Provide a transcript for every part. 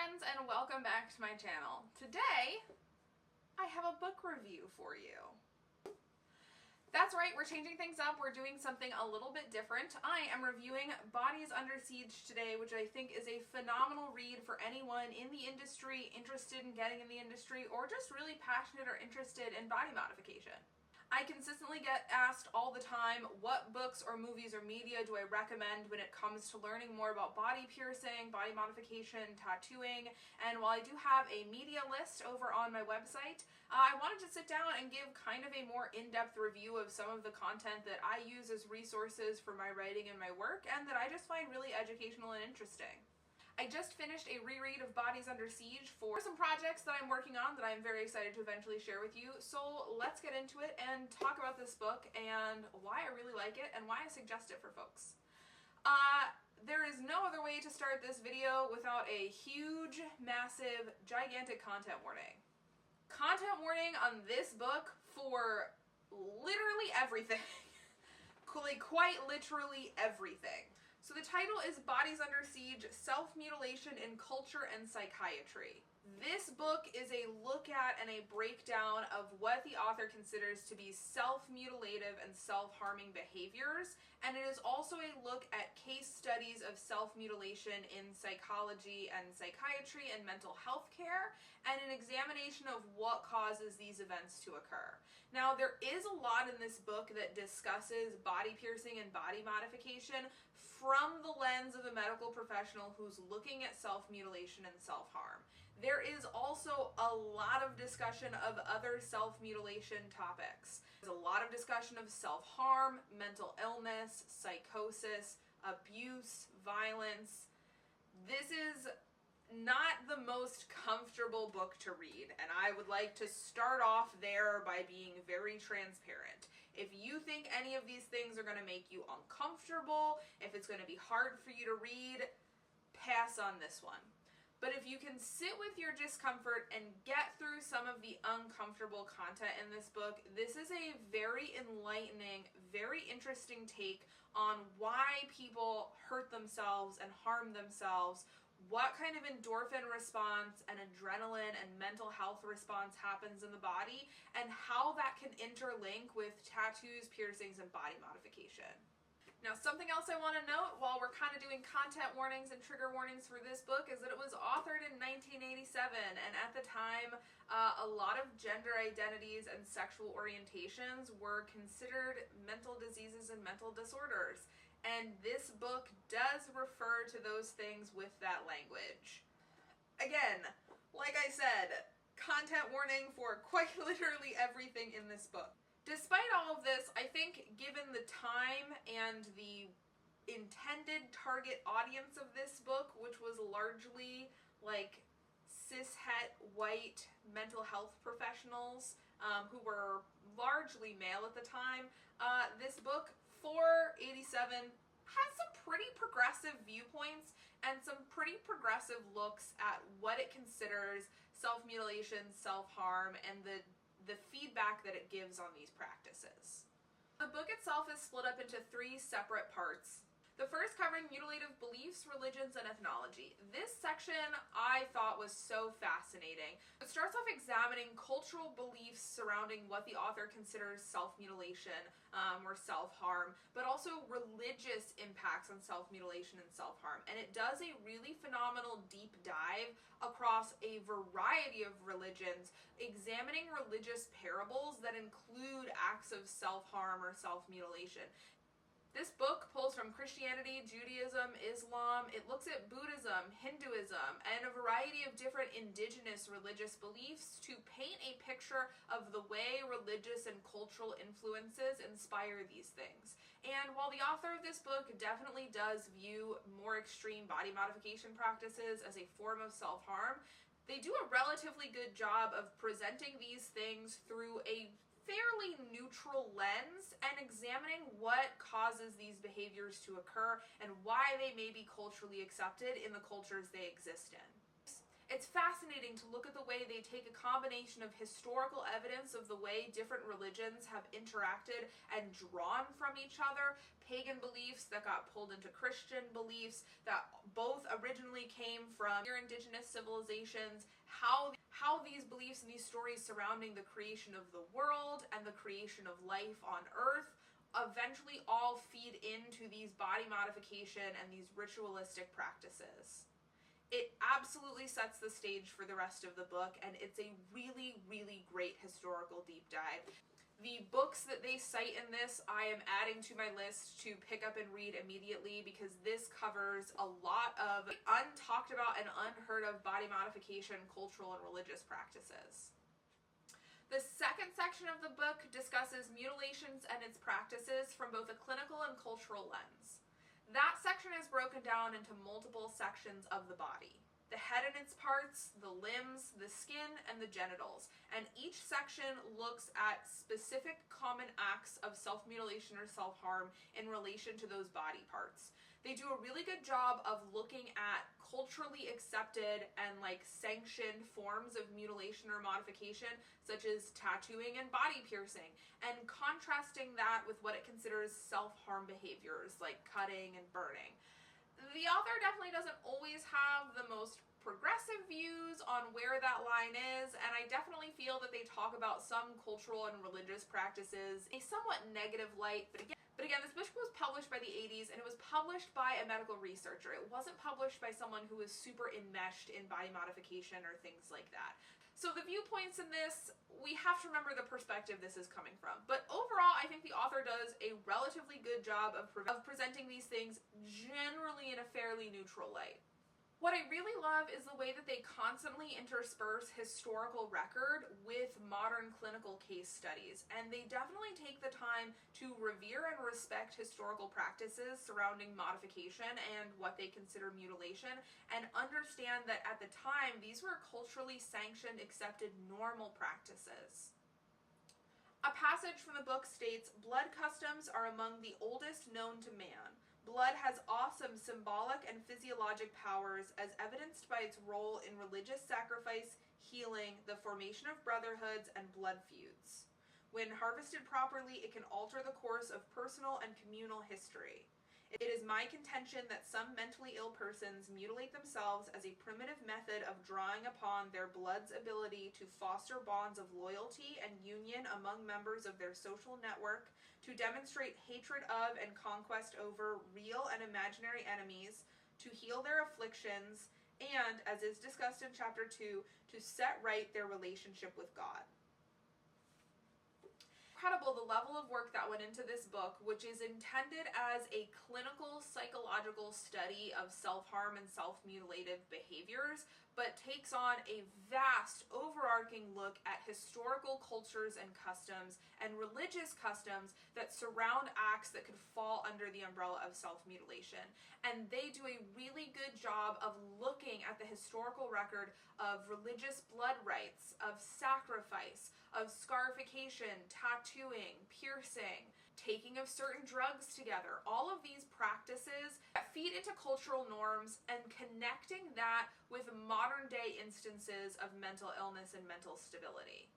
friends, and welcome back to my channel. Today, I have a book review for you. That's right, we're changing things up. We're doing something a little bit different. I am reviewing Bodies Under Siege today, which I think is a phenomenal read for anyone in the industry, interested in getting in the industry, or just really passionate or interested in body modification. I consistently get asked all the time, what books or movies or media do I recommend when it comes to learning more about body piercing, body modification, tattooing, and while I do have a media list over on my website, I wanted to sit down and give kind of a more in-depth review of some of the content that I use as resources for my writing and my work, and that I just find really educational and interesting. I just finished a reread of Bodies Under Siege for some projects that I'm working on that I'm very excited to eventually share with you. So let's get into it and talk about this book and why I really like it and why I suggest it for folks. There is no other way to start this video without a huge, massive, gigantic content warning. Content warning on this book for literally everything. Quite literally everything. So the title is Bodies Under Siege, Self-Mutilation in Culture and Psychiatry. This book is a look at and a breakdown of what the author considers to be self-mutilative and self-harming behaviors, and it is also a look at case studies of self-mutilation in psychology and psychiatry and mental health care, and an examination of what causes these events to occur. Now, there is a lot in this book that discusses body piercing and body modification from the lens of a medical professional who's looking at self-mutilation and self-harm. There is also a lot of discussion of other self-mutilation topics. There's a lot of discussion of self-harm, mental illness, psychosis, abuse, violence. This is not the most comfortable book to read, and I would like to start off there by being very transparent. If you think any of these things are going to make you uncomfortable, if it's going to be hard for you to read, pass on this one. But if you can sit with your discomfort and get through some of the uncomfortable content in this book, this is a very enlightening, very interesting take on why people hurt themselves and harm themselves, what kind of endorphin response and adrenaline and mental health response happens in the body, and how that can interlink with tattoos, piercings, and body modification. Now, something else I want to note while we're kind of doing content warnings and trigger warnings for this book is that it was authored in 1987, and at the time, a lot of gender identities and sexual orientations were considered mental diseases and mental disorders. And this book does refer to those things with that language. Again, like I said, content warning for quite literally everything in this book. Despite all of this, I think given the time and the intended target audience of this book, which was largely like cis-het white mental health professionals who were largely male at the time, this book, for 87, has some pretty progressive viewpoints and some pretty progressive looks at what it considers self-mutilation, self-harm, and the feedback that it gives on these practices. The book itself is split up into 3 separate parts. The first covering mutilative beliefs, religions, and ethnology. This section I thought was so fascinating. It starts off examining cultural beliefs surrounding what the author considers self-mutilation or self-harm, but also religious impacts on self-mutilation and self-harm. And it does a really phenomenal deep dive across a variety of religions, examining religious parables that include acts of self-harm or self-mutilation. This book pulls from Christianity, Judaism, Islam. It looks at Buddhism, Hinduism, and a variety of different indigenous religious beliefs to paint a picture of the way religious and cultural influences inspire these things. And while the author of this book definitely does view more extreme body modification practices as a form of self-harm, they do a relatively good job of presenting these things through a fairly neutral lens and examining what causes these behaviors to occur and why they may be culturally accepted in the cultures they exist in. It's fascinating to look at the way they take a combination of historical evidence of the way different religions have interacted and drawn from each other, pagan beliefs that got pulled into Christian beliefs that both originally came from your indigenous civilizations, how these beliefs and these stories surrounding the creation of the world and the creation of life on Earth eventually all feed into these body modification and these ritualistic practices. It absolutely sets the stage for the rest of the book, and it's a really, really great historical deep dive. The books that they cite in this, I am adding to my list to pick up and read immediately, because this covers a lot of untalked about and unheard of body modification, cultural, and religious practices. The second section of the book discusses mutilations and its practices from both a clinical and cultural lens. That section is broken down into multiple sections of the body. The head and its parts, the limbs, the skin, and the genitals. And each section looks at specific common acts of self-mutilation or self-harm in relation to those body parts. They do a really good job of looking at culturally accepted and sanctioned forms of mutilation or modification, such as tattooing and body piercing, and contrasting that with what it considers self-harm behaviors like cutting and burning. The author definitely doesn't always have the most progressive views on where that line is, and I definitely feel that they talk about some cultural and religious practices in a somewhat negative light, but again, this book was published by the 80s, and it was published by a medical researcher. It wasn't published by someone who was super enmeshed in body modification or things like that. So the viewpoints in this, we have to remember the perspective this is coming from. But overall, I think the author does a relatively good job of presenting these things generally in a fairly neutral light. What I really love is the way that they constantly intersperse historical record with modern clinical case studies, and they definitely take the time to revere and respect historical practices surrounding modification and what they consider mutilation, and understand that at the time these were culturally sanctioned, accepted, normal practices. A passage from the book states, "Blood customs are among the oldest known to man. Blood has awesome symbolic and physiologic powers as evidenced by its role in religious sacrifice, healing, the formation of brotherhoods, and blood feuds. When harvested properly, it can alter the course of personal and communal history. It is my contention that some mentally ill persons mutilate themselves as a primitive method of drawing upon their blood's ability to foster bonds of loyalty and union among members of their social network, to demonstrate hatred of and conquest over real and imaginary enemies, to heal their afflictions, and, as is discussed in Chapter 2, to set right their relationship with God." Incredible the level of work that went into this book, which is intended as a clinical psychological study of self-harm and self-mutilative behaviors, but takes on a vast overarching look at historical cultures and customs and religious customs that surround acts that could fall under the umbrella of self-mutilation. And they do a really good job of looking at the historical record of religious blood rites, of sacrifice, of scarification, tattooing, piercing, taking of certain drugs together, all of these practices that feed into cultural norms, and connecting that with modern day instances of mental illness and mental stability.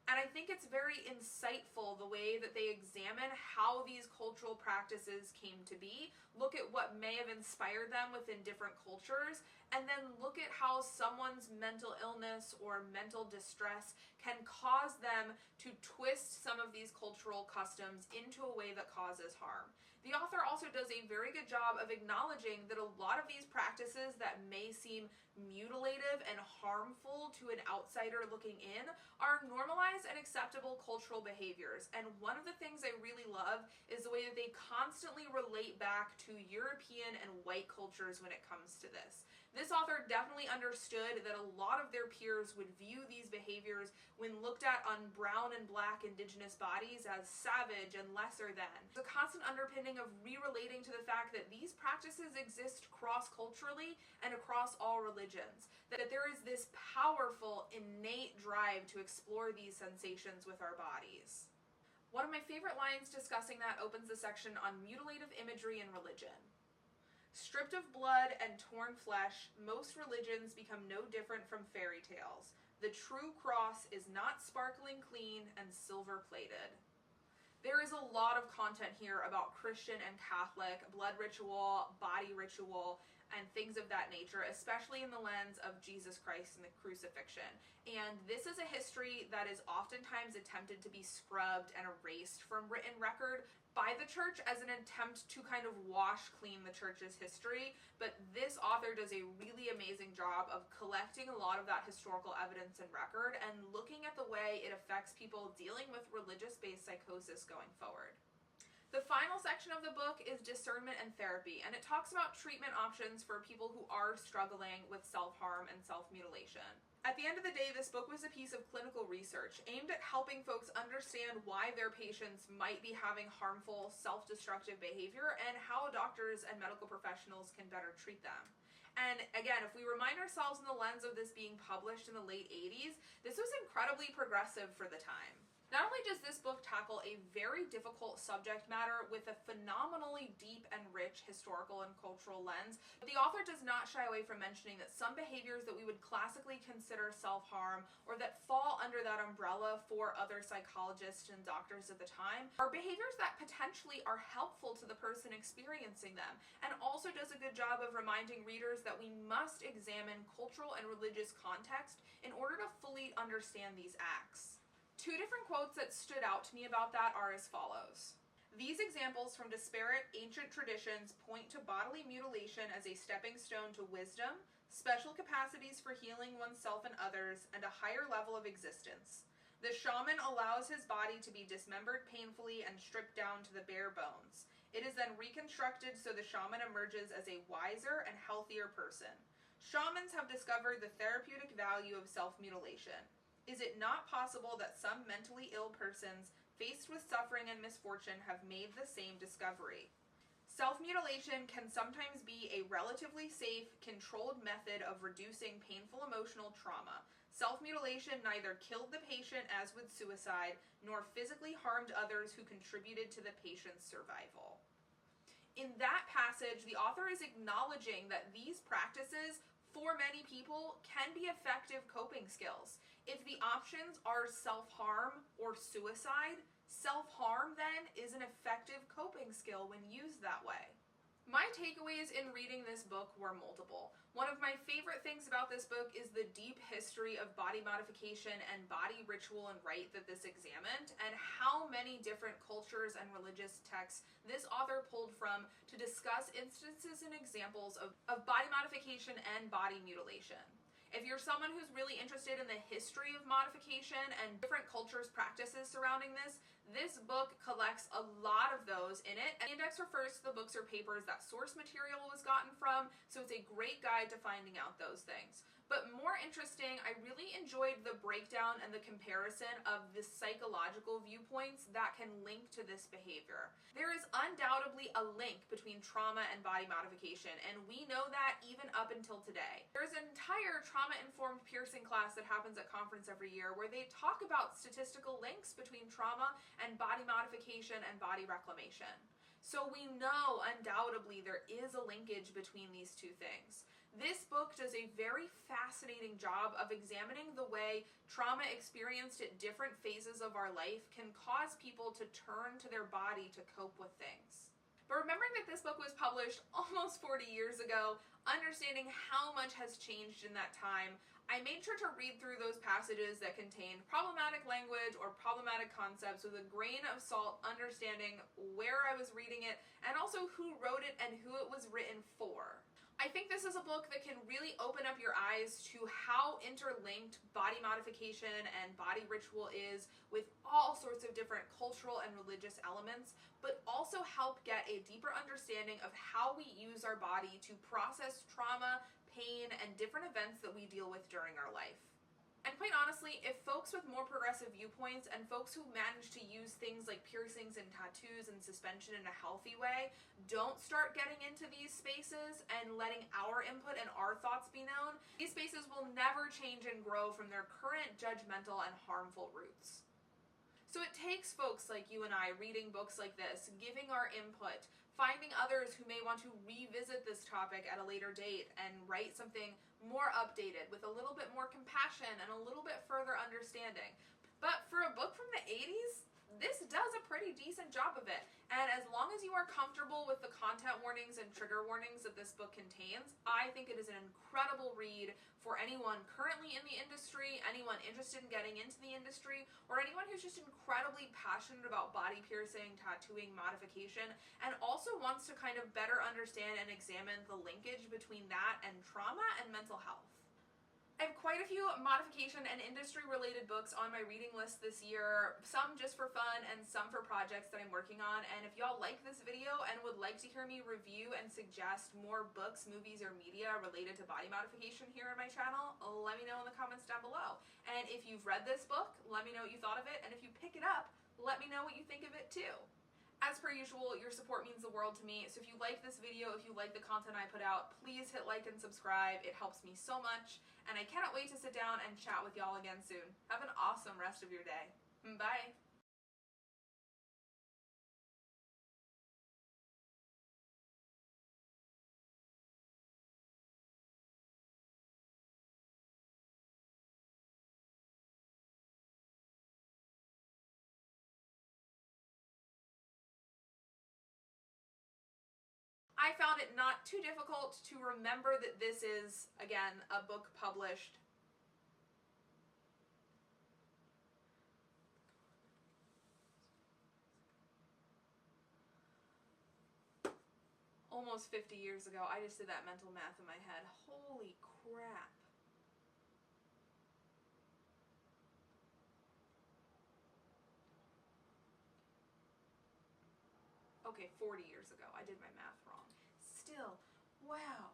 And I think it's very insightful the way that they examine how these cultural practices came to be, look at what may have inspired them within different cultures, and then look at how someone's mental illness or mental distress can cause them to twist some of these cultural customs into a way that causes harm. The author also does a very good job of acknowledging that a lot of these practices that may seem mutilative and harmful to an outsider looking in are normalized and acceptable cultural behaviors. And one of the things I really love is the way that they constantly relate back to European and white cultures when it comes to this. This author definitely understood that a lot of their peers would view these behaviors when looked at on brown and black indigenous bodies as savage and lesser than. The constant underpinning of re-relating to the fact that these practices exist cross-culturally and across all religions. That there is this powerful, innate drive to explore these sensations with our bodies. One of my favorite lines discussing that opens the section on mutilative imagery and religion. Stripped of blood and torn flesh, most religions become no different from fairy tales. The true cross is not sparkling clean and silver-plated. There is a lot of content here about Christian and Catholic blood ritual, body ritual, and things of that nature, especially in the lens of Jesus Christ and the crucifixion. And this is a history that is oftentimes attempted to be scrubbed and erased from written record by the church as an attempt to kind of wash clean the church's history, but this author does a really amazing job of collecting a lot of that historical evidence and record and looking at the way it affects people dealing with religious-based psychosis going forward. The final section of the book is discernment and therapy, and it talks about treatment options for people who are struggling with self-harm and self-mutilation. At the end of the day, this book was a piece of clinical research aimed at helping folks understand why their patients might be having harmful, self-destructive behavior and how doctors and medical professionals can better treat them. And again, if we remind ourselves in the lens of this being published in the late 80s, this was incredibly progressive for the time. Not only does this book tackle a very difficult subject matter with a phenomenally deep and rich historical and cultural lens, but the author does not shy away from mentioning that some behaviors that we would classically consider self-harm or that fall under that umbrella for other psychologists and doctors at the time are behaviors that potentially are helpful to the person experiencing them, and also does a good job of reminding readers that we must examine cultural and religious context in order to fully understand these acts. Two different quotes that stood out to me about that are as follows. These examples from disparate ancient traditions point to bodily mutilation as a stepping stone to wisdom, special capacities for healing oneself and others, and a higher level of existence. The shaman allows his body to be dismembered painfully and stripped down to the bare bones. It is then reconstructed so the shaman emerges as a wiser and healthier person. Shamans have discovered the therapeutic value of self-mutilation. Is it not possible that some mentally ill persons faced with suffering and misfortune have made the same discovery? Self-mutilation can sometimes be a relatively safe, controlled method of reducing painful emotional trauma. Self-mutilation neither killed the patient as with suicide, nor physically harmed others who contributed to the patient's survival. In that passage, the author is acknowledging that these practices for many people can be effective coping skills. If the options are self-harm or suicide, self-harm then is an effective coping skill when used that way. My takeaways in reading this book were multiple. One of my favorite things about this book is the deep history of body modification and body ritual and rite that this examined, and how many different cultures and religious texts this author pulled from to discuss instances and examples of body modification and body mutilation. If you're someone who's really interested in the history of modification and different cultures' practices surrounding this, this book collects a lot of those in it. And the index refers to the books or papers that source material was gotten from, so it's a great guide to finding out those things. But more interesting, I really enjoyed the breakdown and the comparison of the psychological viewpoints that can link to this behavior. There is undoubtedly a link between trauma and body modification, and we know that even up until today. There's an entire trauma-informed piercing class that happens at conference every year where they talk about statistical links between trauma and body modification and body reclamation. So we know undoubtedly there is a linkage between these two things. This book does a very fascinating job of examining the way trauma experienced at different phases of our life can cause people to turn to their body to cope with things. But remembering that this book was published almost 40 years ago, understanding how much has changed in that time, I made sure to read through those passages that contained problematic language or problematic concepts with a grain of salt, understanding where I was reading it and also who wrote it and who it was written for. I think this is a book that can really open up your eyes to how interlinked body modification and body ritual is with all sorts of different cultural and religious elements, but also help get a deeper understanding of how we use our body to process trauma, pain, and different events that we deal with during our life. And quite honestly, if folks with more progressive viewpoints and folks who manage to use things like piercings and tattoos and suspension in a healthy way don't start getting into these spaces and letting our input and our thoughts be known, these spaces will never change and grow from their current judgmental and harmful roots. So it takes folks like you and I reading books like this, giving our input, finding others who may want to revisit this topic at a later date and write something more updated with a little bit more compassion and a little bit further understanding. But for a book from the 80s, this does a pretty decent job of it. And as long as you are comfortable with the content warnings and trigger warnings that this book contains, I think it is an incredible read for anyone currently in the industry, anyone interested in getting into the industry, or anyone who's just incredibly passionate about body piercing, tattooing, modification, and also wants to kind of better understand and examine the linkage between that and trauma and mental health. I have quite a few modification and industry-related books on my reading list this year, some just for fun and some for projects that I'm working on. And if y'all like this video and would like to hear me review and suggest more books, movies, or media related to body modification here on my channel, let me know in the comments down below. And if you've read this book, let me know what you thought of it. And if you pick it up, let me know what you think of it too. As per usual, your support means the world to me, so if you like this video, if you like the content I put out, please hit like and subscribe. It helps me so much, and I cannot wait to sit down and chat with y'all again soon. Have an awesome rest of your day. Bye! I found it not too difficult to remember that this is, again, a book published almost 50 years ago. I just did that mental math in my head. Holy crap. Okay, 40 years ago. I did my math wrong. Still, wow.